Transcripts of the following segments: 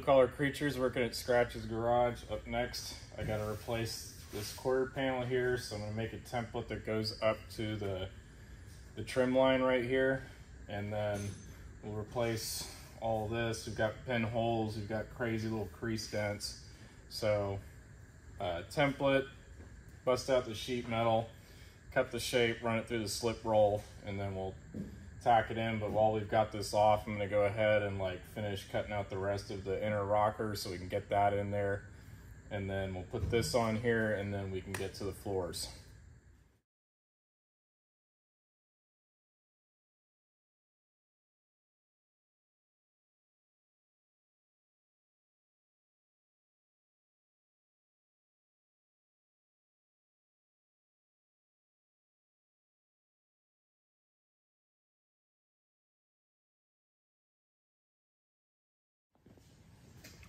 collar creatures working at Skratch's garage. Up next, I got to replace this quarter panel here, so I'm going to make a template that goes up to the trim line right here, and then we'll replace all this. We've got pinholes, we've got crazy little crease dents. So template, bust out the sheet metal, cut the shape, run it through the slip roll, and then we'll tack it in. But while we've got this off, I'm gonna go ahead and finish cutting out the rest of the inner rocker so we can get that in there. And then we'll put this on here, and then we can get to the floors.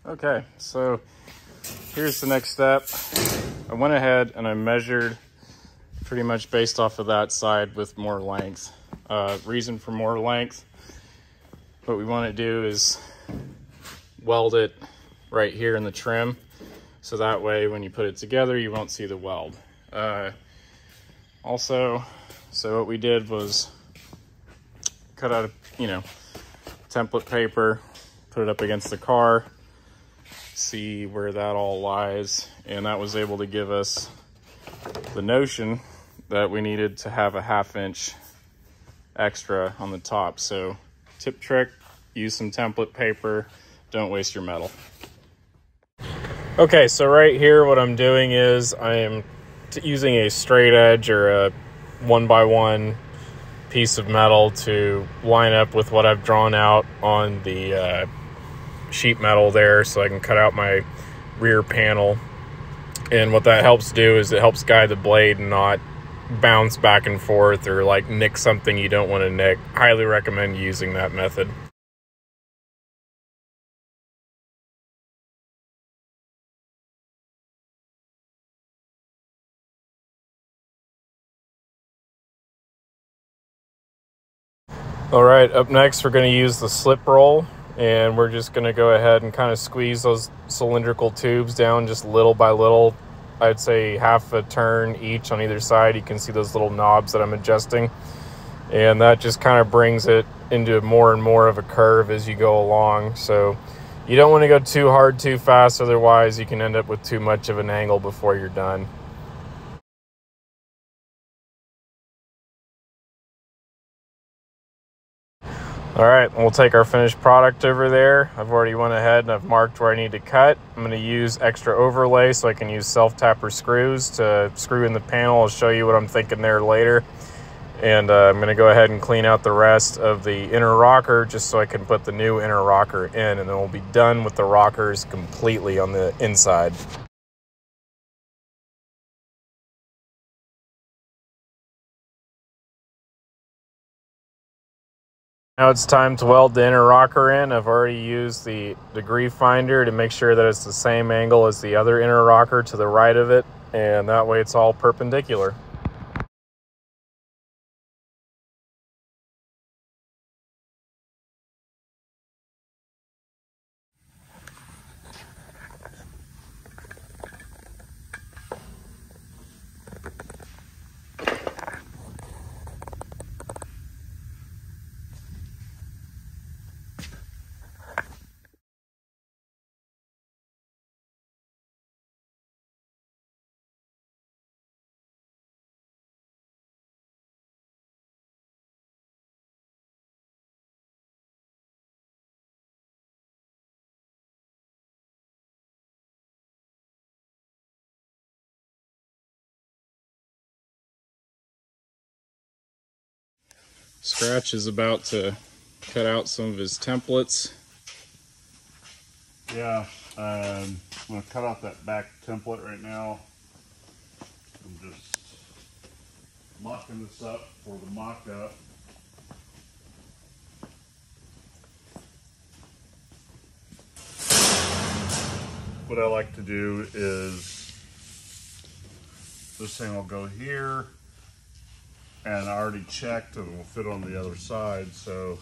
Okay, so here's the next step. I went ahead and I measured pretty much based off of that side with more length. Reason for more length, what we want to do is weld it right here in the trim, so that way when you put it together you won't see the weld. Also, so what we did was cut out template paper, put it up against the car, see where that all lies, and that was able to give us the notion that we needed to have a 1/2 inch extra on the top. So tip trick, use some template paper, don't waste your metal. Okay, so right here what I'm doing is I am using a straight edge or a 1x1 piece of metal to line up with what I've drawn out on the sheet metal there, so I can cut out my rear panel. And what that helps do is it helps guide the blade and not bounce back and forth or nick something you don't want to nick. Highly recommend using that method. All right, up next we're going to use the slip roll, and we're just going to go ahead and kind of squeeze those cylindrical tubes down just little by little. I'd say 1/2 turn each on either side. You can see those little knobs that I'm adjusting, and that just kind of brings it into more and more of a curve as you go along. So you don't want to go too hard too fast, otherwise you can end up with too much of an angle before you're done. All right, we'll take our finished product over there. I've already went ahead and I've marked where I need to cut. I'm going to use extra overlay so I can use self-tapper screws to screw in the panel. I'll show you what I'm thinking there later. And I'm going to go ahead and clean out the rest of the inner rocker just so I can put the new inner rocker in, and then we'll be done with the rockers completely on the inside. Now it's time to weld the inner rocker in. I've already used the degree finder to make sure that it's the same angle as the other inner rocker to the right of it, and that way it's all perpendicular. Skratch is about to cut out some of his templates. Yeah, I'm going to cut off that back template right now. I'm just mocking this up for the mock-up. What I like to do is this thing will go here, and I already checked and it will fit on the other side, so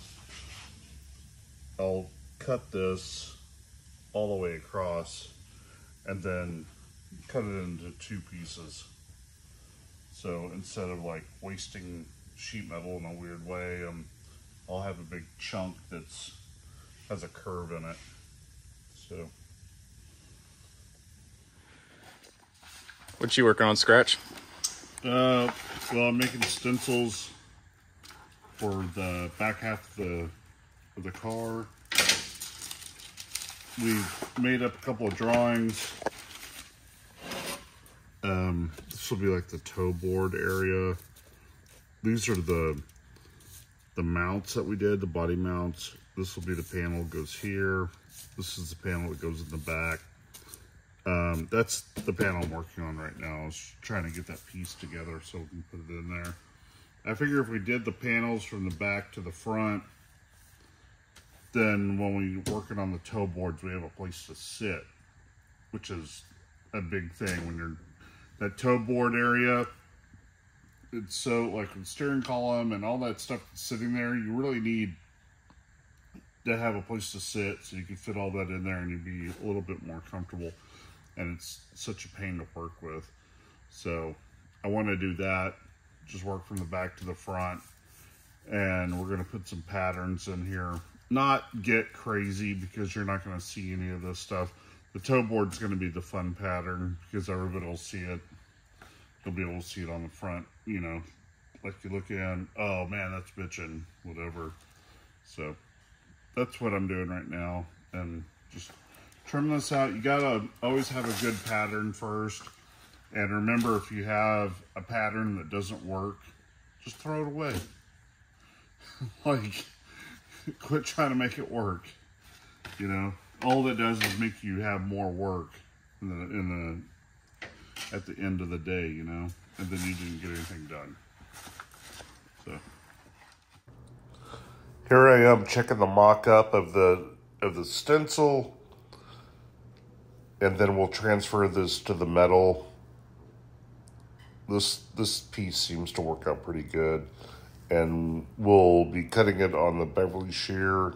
I'll cut this all the way across and then cut it into 2 pieces. So instead of like wasting sheet metal in a weird way, I'll have a big chunk that's has a curve in it. So. What you working on, Skratch? Well, I'm making stencils for the back half of the car. We've made up a couple of drawings. This will be like the toe board area. These are the mounts that we did, the body mounts. This will be the panel that goes here. This is the panel that goes in the back. That's the panel I'm working on right now. I was trying to get that piece together so we can put it in there. I figure if we did the panels from the back to the front, then when we're working on the toe boards, we have a place to sit, which is a big thing. When you're that toe board area, it's so like the steering column and all that stuff that's sitting there, you really need to have a place to sit so you can fit all that in there and you'd be a little bit more comfortable. And it's such a pain to work with. So I want to do that, just work from the back to the front. And we're going to put some patterns in here. Not get crazy because you're not going to see any of this stuff. The toe board's going to be the fun pattern because everybody will see it. You'll be able to see it on the front, you know, like you look in, oh man, that's bitchin', whatever. So that's what I'm doing right now. And just trim this out. You gotta always have a good pattern first. And remember, if you have a pattern that doesn't work, just throw it away. Like, quit trying to make it work. You know, all that does is make you have more work at the end of the day, you know, and then you didn't get anything done. So here I am checking the mock-up of the stencil, and then we'll transfer this to the metal. This piece seems to work out pretty good, and we'll be cutting it on the Beverly shear.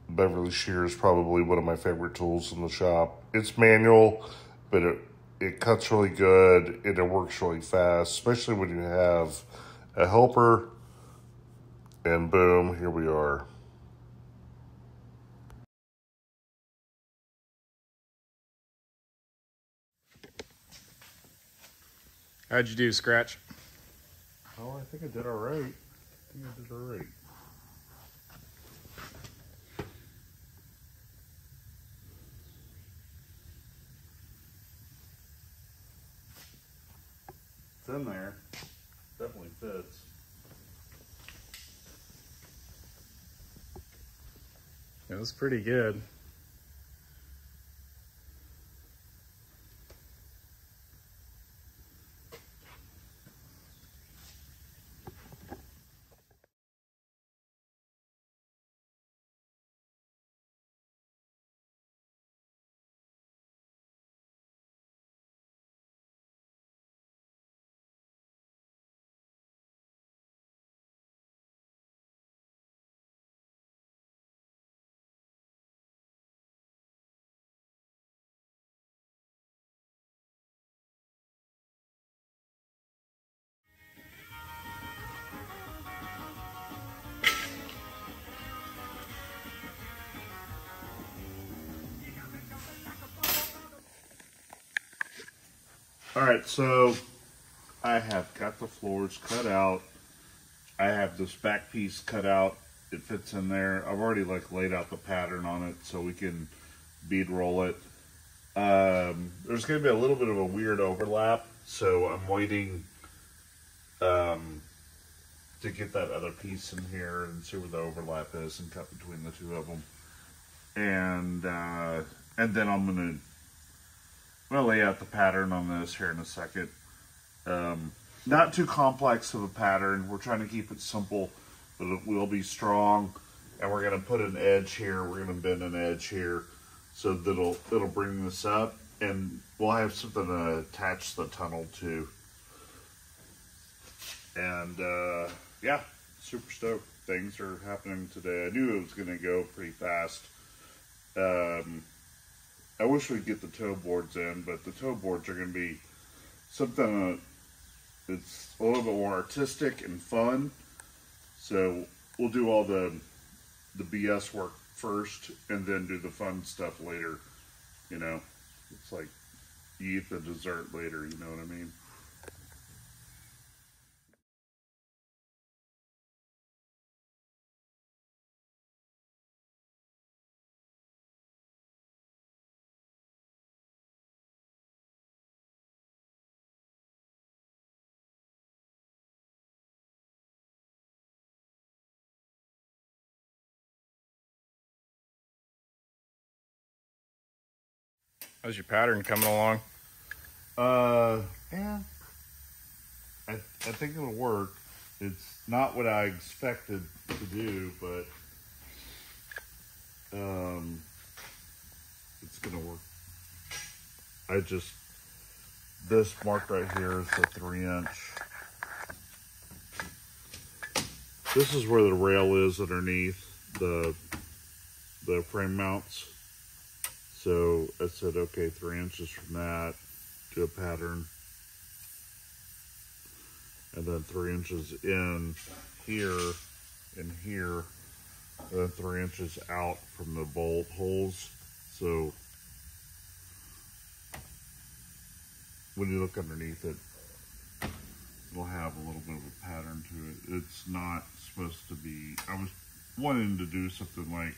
Beverly shear is probably one of my favorite tools in the shop. It's manual, but it cuts really good and it works really fast, especially when you have a helper. And boom, here we are. How'd you do, Skratch? Oh, I think I did all right. It's in there. Definitely fits. It was pretty good. All right, so I have got the floors cut out. I have this back piece cut out. It fits in there. I've already like laid out the pattern on it so we can bead roll it. There's going to be a little bit of a weird overlap, so I'm waiting to get that other piece in here and see where the overlap is and cut between the two of them. And then I'm going to lay out the pattern on this here in a second. Not too complex of a pattern. We're trying to keep it simple, but it will be strong. And we're going to put an edge here. We're going to bend an edge here so that it'll bring this up. And we'll have something to attach the tunnel to. And yeah, super stoked. Things are happening today. I knew it was going to go pretty fast. I wish we'd get the toe boards in, but the toe boards are going to be something that's a little bit more artistic and fun. So we'll do all the BS work first and then do the fun stuff later. You know, it's like you eat the dessert later, you know what I mean? How's your pattern coming along? Yeah, I think it'll work. It's not what I expected to do, but it's gonna work. This mark right here is the 3-inch. This is where the rail is underneath the frame mounts. So I said, okay, 3 inches from that, do a pattern. And then 3 inches in here and here, and then 3 inches out from the bolt holes. So when you look underneath it, it'll have a little bit of a pattern to it. It's not supposed to be, I was wanting to do something like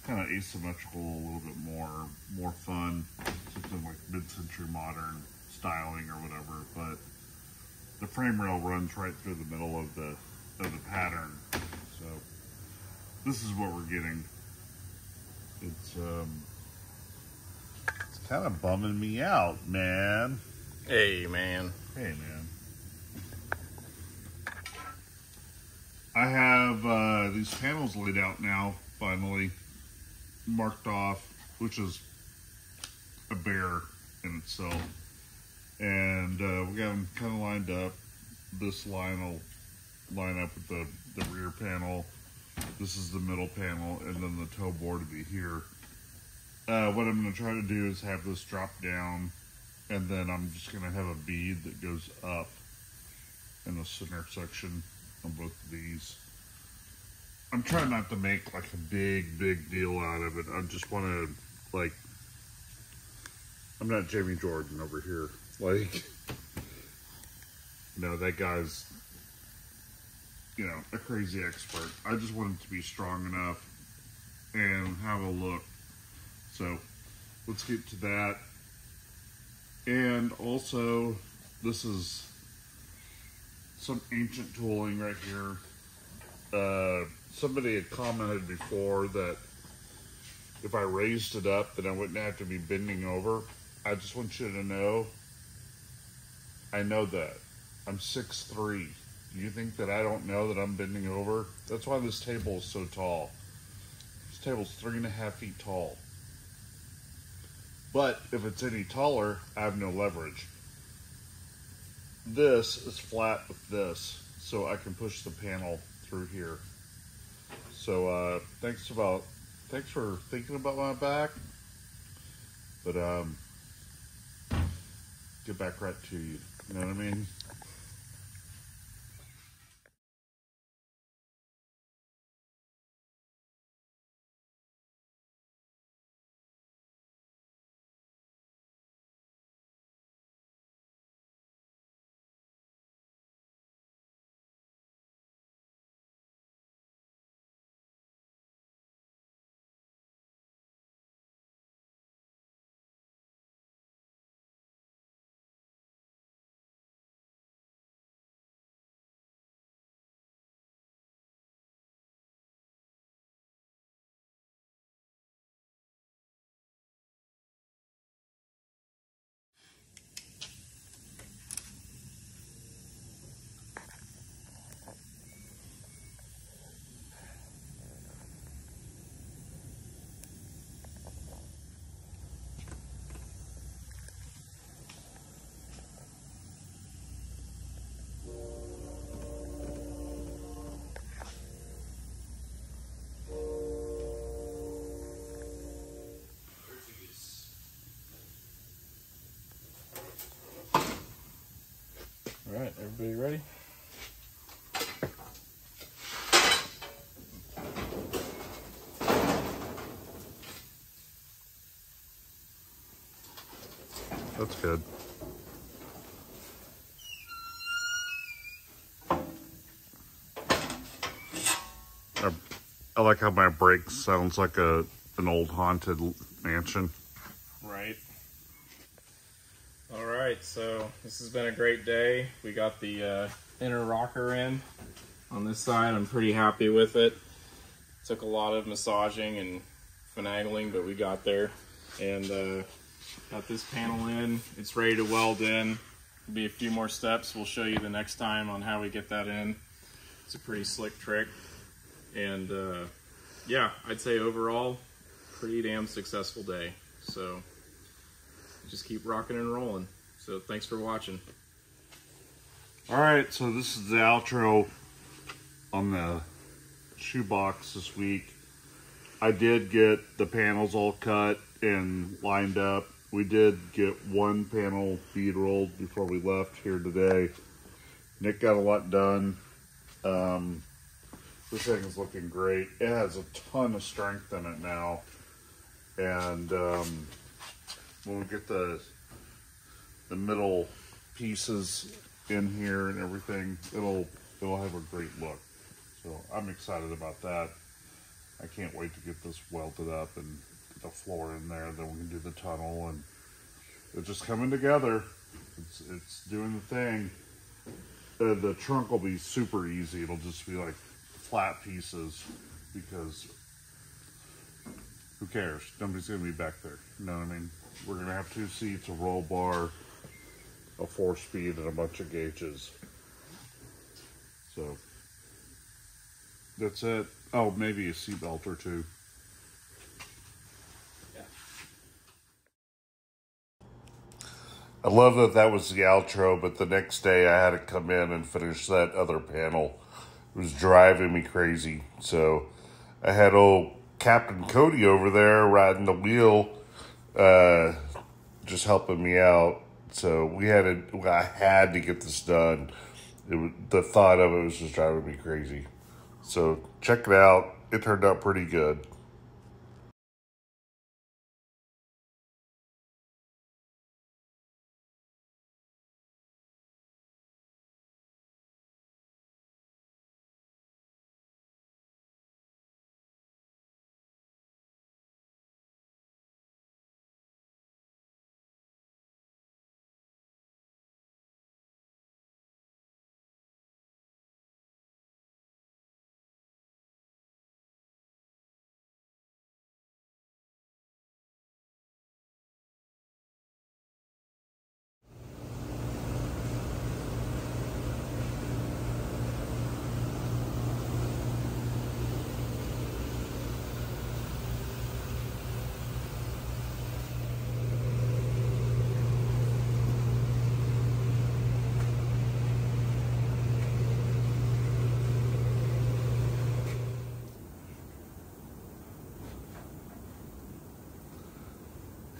kind of asymmetrical, a little bit more fun, something like mid-century modern styling or whatever, but the frame rail runs right through the middle of the pattern. So this is what we're getting. It's kind of bumming me out, man. Hey, man. Hey, man. I have these panels laid out now, finally, marked off, which is a bear in itself. And we got them kind of lined up. This line will line up with the rear panel. This is the middle panel, and then the toe board will be here. What I'm going to try to do is have this drop down, and then I'm just going to have a bead that goes up in the center section on both of these. I'm trying not to make like a big deal out of it. I just want to, like, I'm not Jamie Jordan over here. Like, you know, that guy's, you know, a crazy expert. I just want it to be strong enough and have a look. So let's get to that. And also, this is some ancient tooling right here. Somebody had commented before that if I raised it up, then I wouldn't have to be bending over. I just want you to know, I know that. I'm 6'3". Do you think that I don't know that I'm bending over? That's why this table is so tall. This table's 3.5 feet tall. But if it's any taller, I have no leverage. This is flat with this, so I can push the panel through here. So thanks for thinking about my back. But get back right to you. You know what I mean? Everybody ready? That's good. I like how my brake sounds like an old haunted mansion. Right. All right, so this has been a great day. We got the inner rocker in on this side. I'm pretty happy with it. Took a lot of massaging and finagling, but we got there. And got this panel in. It's ready to weld in. There'll be a few more steps. We'll show you the next time on how we get that in. It's a pretty slick trick. And yeah, I'd say overall, pretty damn successful day. So just keep rocking and rolling. So thanks for watching. All right, so this is the outro on the ShoeBox this week. I did get the panels all cut and lined up. We did get one panel bead rolled before we left here today. Nick got a lot done. This thing is looking great. It has a ton of strength in it now. And when we get the middle pieces in here and everything, it'll have a great look. So I'm excited about that. I can't wait to get this welded up and get the floor in there. Then we can do the tunnel, and it's just coming together. It's doing the thing. The trunk will be super easy. It'll just be like flat pieces because who cares? Nobody's gonna be back there. You know what I mean? We're gonna have 2 seats, a roll bar, a 4-speed, and a bunch of gauges. So that's it. Oh, maybe a seatbelt or 2. I love that that was the outro, but the next day I had to come in and finish that other panel. It was driving me crazy. So I had old Captain Cody over there riding the wheel, just helping me out. So I had to get this done. The thought of it was just driving me crazy. So check it out. It turned out pretty good.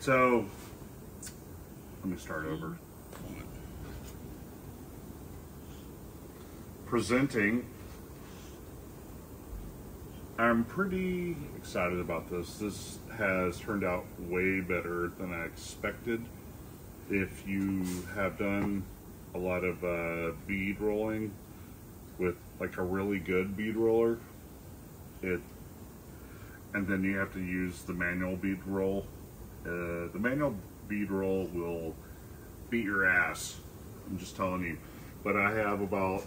So let me start over. Presenting. I'm pretty excited about this. This has turned out way better than I expected. If you have done a lot of bead rolling with like a really good bead roller, and then you have to use the manual bead roll. The manual bead roll will beat your ass. I'm just telling you. But I have about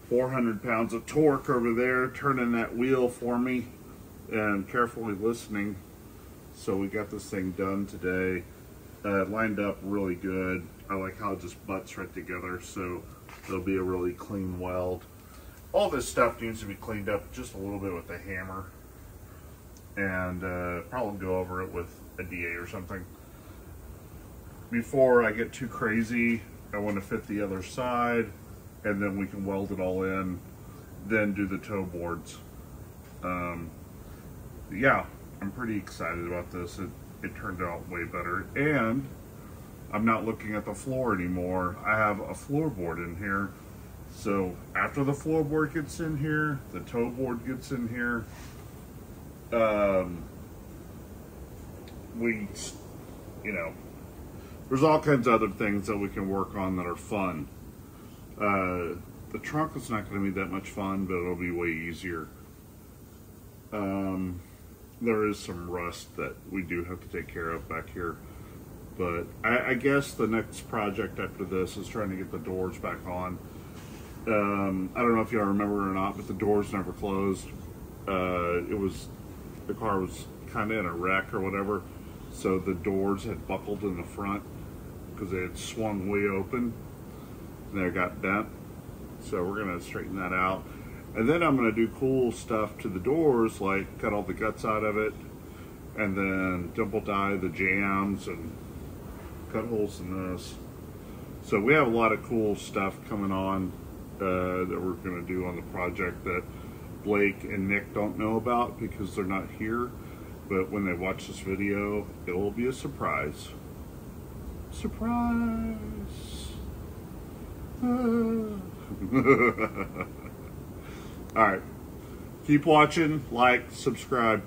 400 pounds of torque over there turning that wheel for me and carefully listening. So we got this thing done today. Lined up really good. I like how it just butts right together, so it'll be a really clean weld. All this stuff needs to be cleaned up just a little bit with a hammer. And probably go over it with a DA or something. Before I get too crazy, I want to fit the other side, and then we can weld it all in, then do the toe boards. Yeah, I'm pretty excited about this. It turned out way better, and I'm not looking at the floor anymore. I have a floorboard in here. So after the floorboard gets in here, the toe board gets in here, there's all kinds of other things that we can work on that are fun. The trunk is not going to be that much fun, but it'll be way easier. There is some rust that we do have to take care of back here. But I guess the next project after this is trying to get the doors back on. I don't know if y'all remember or not, but the doors never closed. The car was kind of in a wreck or whatever, so the doors had buckled in the front because they had swung way open and they got bent. So we're gonna straighten that out, and then I'm gonna do cool stuff to the doors, like cut all the guts out of it, and then dimple dye the jambs and cut holes in this. So we have a lot of cool stuff coming on that we're going to do on the project that Blake and Nick don't know about because they're not here. But when they watch this video, it will be a surprise. Surprise! Alright. Keep watching, like, subscribe.